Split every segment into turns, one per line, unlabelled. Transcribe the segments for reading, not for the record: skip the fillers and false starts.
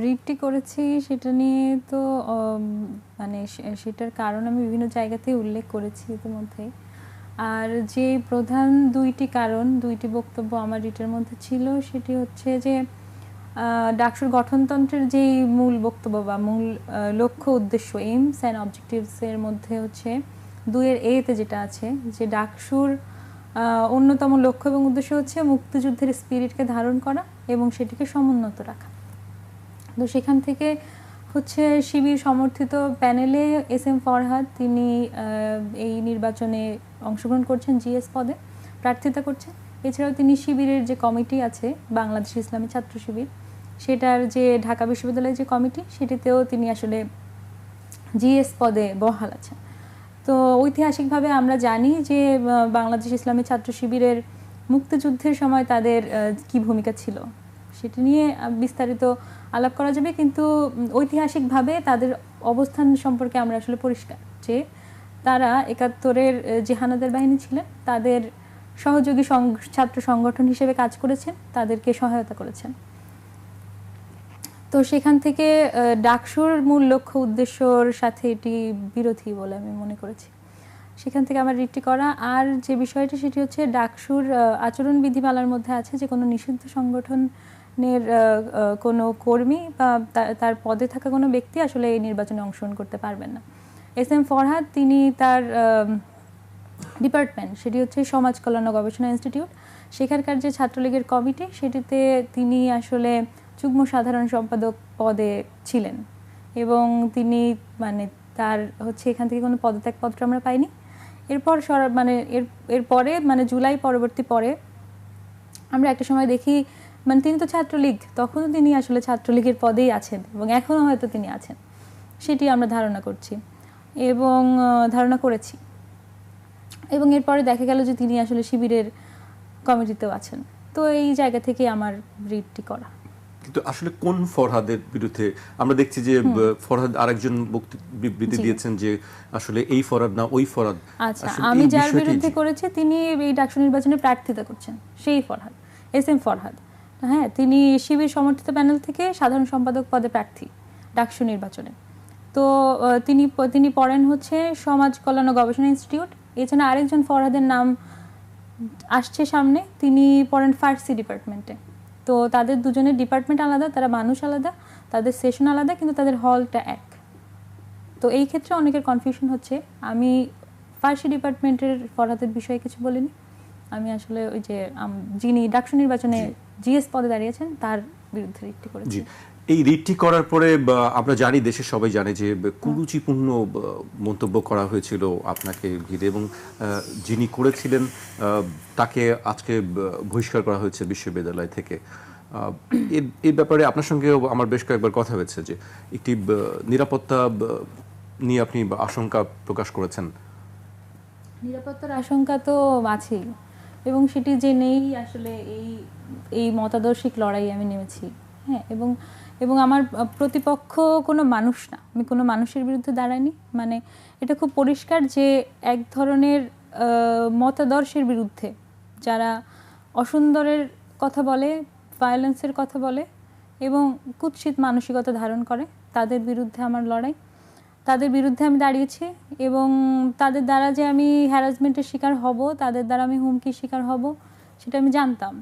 রিডটি করেছি সেটা নিয়ে তো মানে সেটার কারণ আমি বিভিন্ন জায়গাতেই উল্লেখ করেছি ইতিমধ্যে। আর যে প্রধান দুইটি কারণ, দুইটি বক্তব্য আমার রিটের মধ্যে ছিল, সেটি হচ্ছে যে ডাকসুর গঠনতন্ত্রের যেই মূল বক্তব্য বা মূল লক্ষ্য উদ্দেশ্য, এইমস অ্যান্ড অবজেক্টিভসের মধ্যে হচ্ছে 2-এর এতে যেটা আছে যে ডাকসুর অন্যতম লক্ষ্য এবং উদ্দেশ্য হচ্ছে মুক্তিযুদ্ধের স্পিরিটকে ধারণ করা এবং সেটিকে সমুন্নত রাখা। তো সেখান থেকে হচ্ছে শিবির সমর্থিত প্যানেলে এস এম ফরহাদ, তিনি এই নির্বাচনে অংশগ্রহণ করছেন, জিএস পদে প্রার্থিতা করছেন। এছাড়াও তিনি শিবিরের যে কমিটি আছে বাংলাদেশ ইসলামী ছাত্র শিবির, সেটার যে ঢাকা বিশ্ববিদ্যালয়ের যে কমিটি, সেটিতেও তিনি আসলে জিএস পদে বহাল আছেন। তো ঐতিহাসিকভাবে আমরা জানি যে বাংলাদেশ ইসলামী ছাত্র শিবিরের মুক্তিযুদ্ধের সময় তাদের কি ভূমিকা ছিল সেটি নিয়ে বিস্তারিত আলাপ করা যাবে, কিন্তু ঐতিহাসিকভাবে তাদের অবস্থান সম্পর্কে আমরা আসলে পরিষ্কার যে তারা ৭১-এর যে হানাদার বাহিনী ছিলেন তাদের সহযোগী ছাত্র সংগঠন হিসেবে কাজ করেছেন, তাদেরকে সহায়তা করেছেন। তো সেখান থেকে ডাকসুর মূল লক্ষ্য উদ্দেশ্যর সাথে এটি বিরোধী বলে আমি মনে করেছি। সেখান থেকে আমার রিটটি করা। আর যে বিষয়টি সেটি হচ্ছে ডাকসুর আচরণ বিধিমালার মধ্যে আছে যে কোনো নিষিদ্ধ সংগঠনের কোনো কর্মী বা তার পদে থাকা কোনো ব্যক্তি আসলে এই নির্বাচনে অংশগ্রহণ করতে পারবেন না। এস এম ফরহাদ, তিনি তার ডিপার্টমেন্ট, সেটি হচ্ছে সমাজ কল্যাণ ও গবেষণা ইনস্টিটিউট, সেখানকার যে ছাত্রলীগের কমিটি, সেটিতে তিনি আসলে যুগ্ম সাধারণ সম্পাদক পদে ছিলেন এবং তিনি মানে তার হচ্ছে এখান থেকে কোনো পদত্যাগপত্র আমরা পাইনি। এরপর মানে এরপরে মানে জুলাই পরবর্তী পরে আমরা একটা সময় দেখি মানে তিনি তো ছাত্রলীগ, তখনও তিনি আসলে ছাত্রলীগের পদেই আছেন এবং এখনও হয়তো তিনি আছেন, সেটি আমরা ধারণা করছি এবং ধারণা করেছি। এবং এরপরে দেখা গেল যে তিনি আসলে শিবিরের কমিটিতেও আছেন। তো এই জায়গা থেকে আমার রিটটি করা।
কিন্তু আসলে কোন ফরহাদের বিরুদ্ধে আমরা দেখছি যে ফরহাদ আরেকজন বিবৃতি দিয়েছেন যে আসলে এই ফরহাদ না ওই ফরহাদ।
আচ্ছা, আমি যার বিরুদ্ধে করেছি তিনি এই ডাকসু নির্বাচনে প্রার্থিতা করছেন, সেই ফরহাদ, এস এম ফরহাদ। হ্যাঁ, তিনি শিবির সমর্থিত প্যানেল থেকে সাধারণ সম্পাদক পদে প্রার্থী ডাকসু নির্বাচনে। তো তিনি পড়েন হচ্ছে সমাজ কল্যাণ ও গবেষণা ইনস্টিটিউট। এছাড়া আরেকজন ফরহাদের নাম আসছে সামনে, তিনি পড়েন ফার্সি ডিপার্টমেন্টে। তো তাদের দুজনের ডিপার্টমেন্ট আলাদা, তারা মানুষ আলাদা, তাদের সেশন আলাদা, কিন্তু তাদের হলটা এক। তো এই ক্ষেত্রে অনেকের কনফিউশন হচ্ছে। আমি ফার্সি ডিপার্টমেন্টের ফরহাদের বিষয়ে কিছু বলিনি, আমি আসলে ওই যে যিনি ডাকসু নির্বাচনে জিএস পদে দাঁড়িয়েছেন তার বিরুদ্ধে রিটটি করেছি।
এই রিটটি করার পরে আমরা জানি, দেশের সবাই জানে যে কুরুচিপূর্ণ মন্তব্য করা হয়েছিল আপনাকে ঘিরে এবং যিনি করেছিলেন তাকে আজকে বহিষ্কার করা হয়েছে বিশ্ববিদ্যালয় থেকে। এই ব্যাপারে আপনার সঙ্গেও আমার বেশ কয়েকবার কথা হয়েছে যে একটি নিরাপত্তা নিয়ে আপনি আশঙ্কা প্রকাশ করেছেন।
নিরাপত্তার আশঙ্কা তো আছেই এবং সেটি যে নেই আসলে এই মতাদর্শিক লড়াই আমি নেমেছি। হ্যাঁ, এবং আমার প্রতিপক্ষ কোনো মানুষ না, আমি কোনো মানুষের বিরুদ্ধে দাঁড়াইনি। মানে এটা খুব পরিষ্কার যে এক ধরনের মতাদর্শের বিরুদ্ধে যারা অসুন্দরের কথা বলে, ভায়োলেন্সের কথা বলে এবং কুৎসিত মানসিকতা ধারণ করে, তাদের বিরুদ্ধে আমার লড়াই। তাদের বিরুদ্ধে আমি দাঁড়িয়েছি এবং তাদের দ্বারা যে আমি হ্যারাসমেন্টের শিকার হব, তাদের দ্বারা আমি হুমকির শিকার হব, সেটা আমি জানতাম।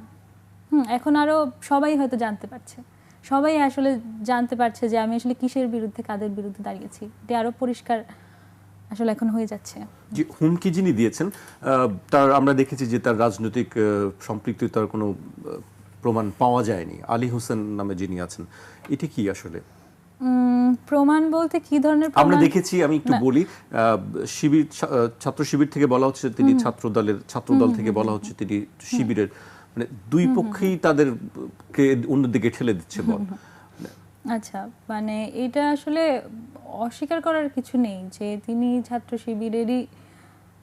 এখন আরও সবাই হয়তো জানতে পারছে, সবাই আসলে জানতে পারছে যে আমি আসলে কিসের বিরুদ্ধে, কাদের বিরুদ্ধে দাঁড়িয়েছি, এটা আরও পরিষ্কার আসলে এখন হয়ে যাচ্ছে।
যে হুমকি যিনি দিয়েছেন তার আমরা দেখেছি যে তার রাজনৈতিক সম্পৃক্ততার কোনো প্রমাণ পাওয়া যায়নি। আলী হোসেন নামে যিনি আছেন, এটা কি আসলে
প্রমাণ বলতে কি ধরনের প্রমাণ?
আমরা দেখেছি, আমি একটু বলি, শিবির ছাত্র শিবির থেকে বলা হচ্ছে তিনি ছাত্রদল থেকে বলা হচ্ছে তিনি শিবিরের, মানে দুই পক্ষেই তাদেরকে অন্যদিকে ঠেলে দিচ্ছে বল।
আচ্ছা, মানে এটা আসলে অস্বীকার করার কিছু নেই যে তিনি ছাত্র শিবিরেরই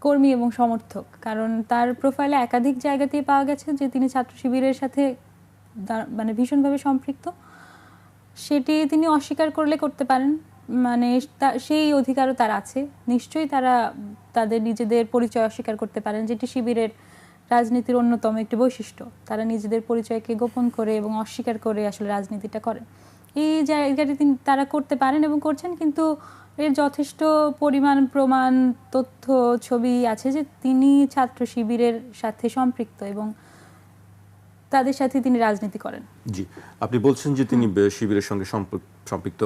কর্মী এবং সমর্থক, কারণ তার প্রোফাইলে একাধিক জায়গাতেই পাওয়া গেছে যে তিনি ছাত্র শিবিরের সাথে মানে ভীষণভাবে সম্পৃক্ত। সেটি তিনি অস্বীকার করলে করতে পারেন, মানে সেই অধিকারও তার আছে। নিশ্চয়ই তারা তাদের নিজেদের পরিচয় অস্বীকার করতে পারেন, যেটি শিবিরের রাজনীতির অন্যতম একটি বৈশিষ্ট্য। তারা নিজেদের পরিচয়কে গোপন করে এবং অস্বীকার করে আসলে রাজনীতিটা করে। এই জায়গাটি তারা করতে পারেন এবং করছেন, কিন্তু এর যথেষ্ট পরিমাণ প্রমাণ, তথ্য, ছবি আছে যে তিনি ছাত্র শিবিরের সাথে সম্পৃক্ত এবং তাদের সাথে তিনি রাজনীতি করেন।
জি, আপনি বলছেন যে তিনি শিবিরের সঙ্গে সম্পৃক্ত।